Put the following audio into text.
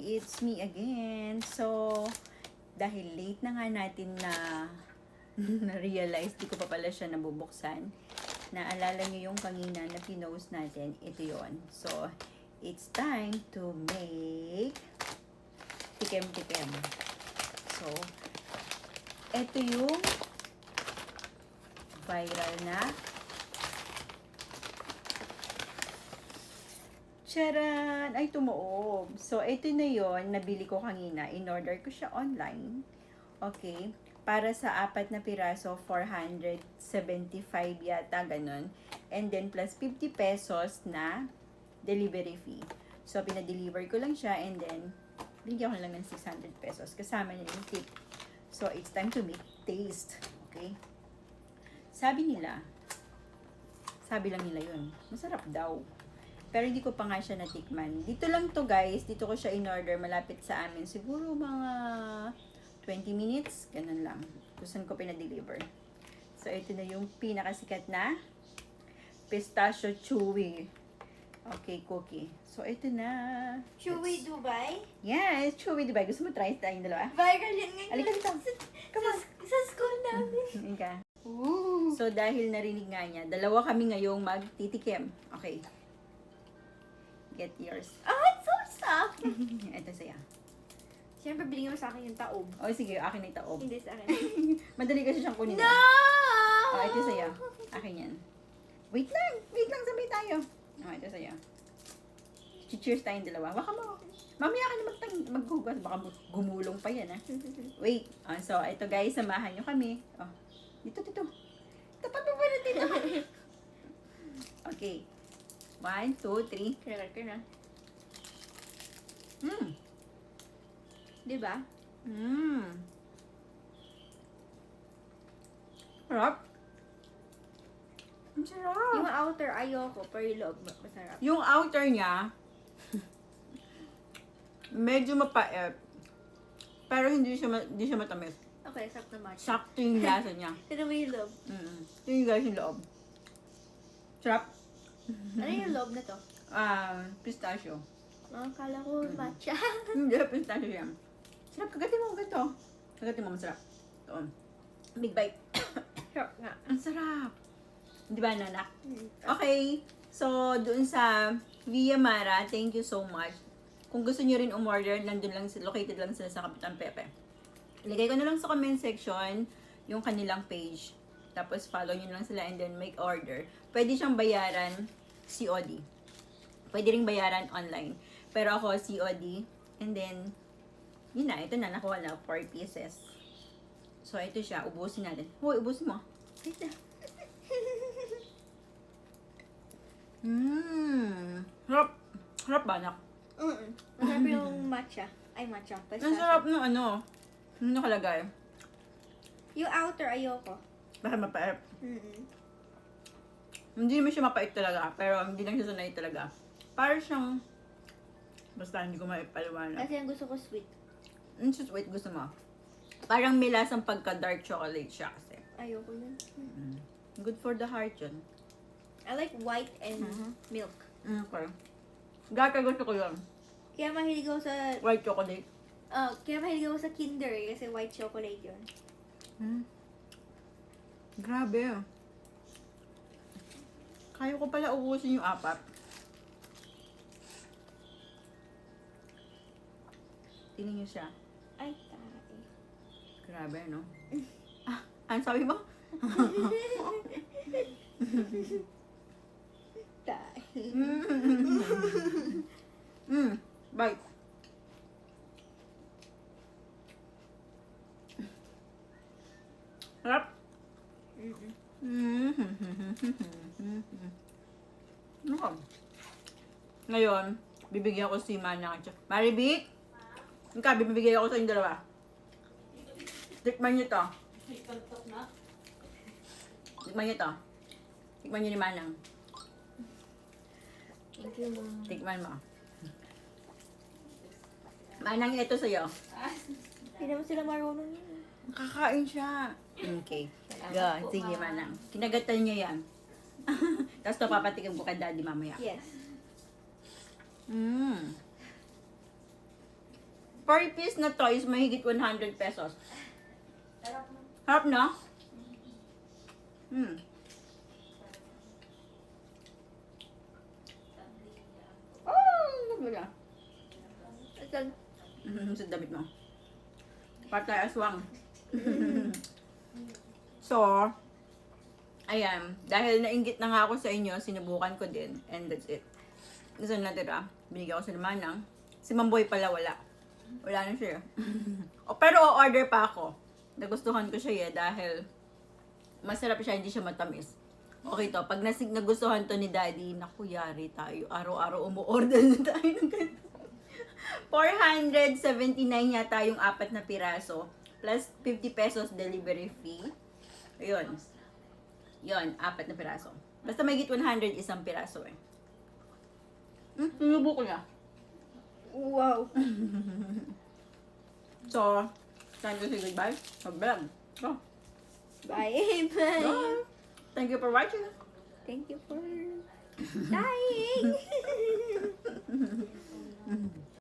it's me again. So, dahil late na nga natin na na-realize, di ko pa pala siya nabubuksan. Naalala niyo yung kanina na pinost natin, ito yon. So, it's time to make tikem-tikem. So, ito yung viral na charan! Ay, tumuob. So, ito na yon nabili ko kanina. In-order ko siya online. Okay. Para sa 4 na piraso, 475 yata, ganun. And then, plus 50 pesos na delivery fee. So, pinadeliver ko lang siya and then, bigyan ko lang ng 600 pesos. Kasama niya yung tip. So, it's time to make taste. Okay? Sabi lang nila yun. Masarap daw. Pero hindi ko pa nga siya natikman. Dito lang to guys. Dito ko siya in-order. Malapit sa amin. Siguro mga 20 minutes. Ganun lang. Kung saan ko pinadeliver. So, ito na yung pinakasikat na pistachio chewy. Okay, cookie. So, ito na. Chewy Dubai? Yes, chewy Dubai. Gusto mo try tayong dalawa? Viral yan ngayon. Halika dito. Come on. Sa school namin. Halika. Ooh. So, dahil narinig nga niya, dalawa kami ngayong magtitikim. Okay. Get yours. Oh, it's so soft. Ito sa'yo. Siyempre, bilhin mo sa akin yung taob. O, sige, akin na itaob. Hindi sa akin. Madali kasi siyang kunin. No! O, ito sa'yo. Akin yan. Wait lang, sabay tayo. O, ito sa'yo. Cheers tayong dalawa. Baka mo. Mamaya ka na maghugas. Baka gumulong pa yan, ha? Wait. O, so, ito guys, samahan nyo kami. O, dito. Tapat mo na dito. Okay. 1, 2, 3. Kaya na. Mmm. Diba? Sarap. Ang sarap. Yung outer ayoko, pero yung loob masarap. Yung outer niya, medyo mapait. Pero hindi siya matamis. Okay, sarap naman. Sakto yung lasa niya. Ito mo yung loob. Ito yung guys yung loob. Sarap. Ano yung loob na to? Pistachio. Kala ko matcha. Hindi, pistachio yan. Sarap, kagatin mo ganito. Kagatin mo, masarap. Ito. Big bite. Sarap nga. Ang sarap. Di ba, nanak? Okay. So, doon sa Via Mara, thank you so much. Kung gusto nyo rin umorder, nandun lang, located lang sila sa Kapitan Pepe. Ilagay ko na lang sa comment section yung kanilang page. Tapos, follow nyo lang sila and then make order. Pwede siyang bayaran COD. Pwede ring bayaran online. Pero ako, COD. And then, yun na. Ito na. Nakuha na. 4 pieces. So, ito siya. Ubusin natin. Hoy, ubusin mo. Wait na. Sarap. Sarap ba, anak? Masarap yung matcha. Ay, matcha. Ang Pistachio. sarap ng ano. Ano nakalagay? Yung outer ayoko. Baka mapait. Hindi naman siya mapait talaga. Pero hindi lang siya sanay talaga. Para siyang... Basta hindi ko maipaliwanag. Kasi ang gusto ko sweet. Ang sweet gusto mo? Parang may lasang pagka-dark chocolate siya kasi. Ayoko yun. Good for the heart yun. I like white and milk. Okay. Gata gusto ko yun. Kaya mahilig ako sa... White chocolate. Kaya mahilig ako sa Kinder eh, kasi white chocolate yun. Grabe. Kaya ko pala ubusin yung 4. Tingnan niyo siya. Ay, tae. Grabe, no? Ano sabi mo? Tae. Bite. Sarap. Ngayon, bibigyan ko si Manang. Maribik! Ika, bibigyan ako sa inyong dalawa. Tikman nyo to. Tikman nyo to. Tikman nyo ni Manang. Thank you, Mom. Tikman mo. Manang, ito sa'yo. Hindi naman sila marunong yun. Kakain siya. Okay. Go, sige Manang. Kinagatan niya yan. Tapos ito papatikin ko kay daddy mamaya. Yes. per piece na to is mahigit 100 pesos. Harap na? Oh, wala. Sa damit mo. Patay aswang. So, ayan. Dahil nainggit na nga ako sa inyo, sinubukan ko din. And that's it. Isa natira. Binigyan ko sa Manang. Si Mamboy pala wala. Wala na siya. Pero order pa ako. Nagustuhan ko siya dahil masarap siya, hindi siya matamis. Okay to, pag nagustuhan to ni Daddy, naku, yari tayo. Araw-araw umu-order na tayo ng ganito. 479 yata yung 4 na piraso. Plus 50 pesos delivery fee. Ayun. Yun, 4 na piraso. Basta may 100 isang piraso eh. Sinubo ko na. Wow. So, time to say goodbye sa vlog. So, Bye. Bye. bye. Thank you for watching. Thank you for dying.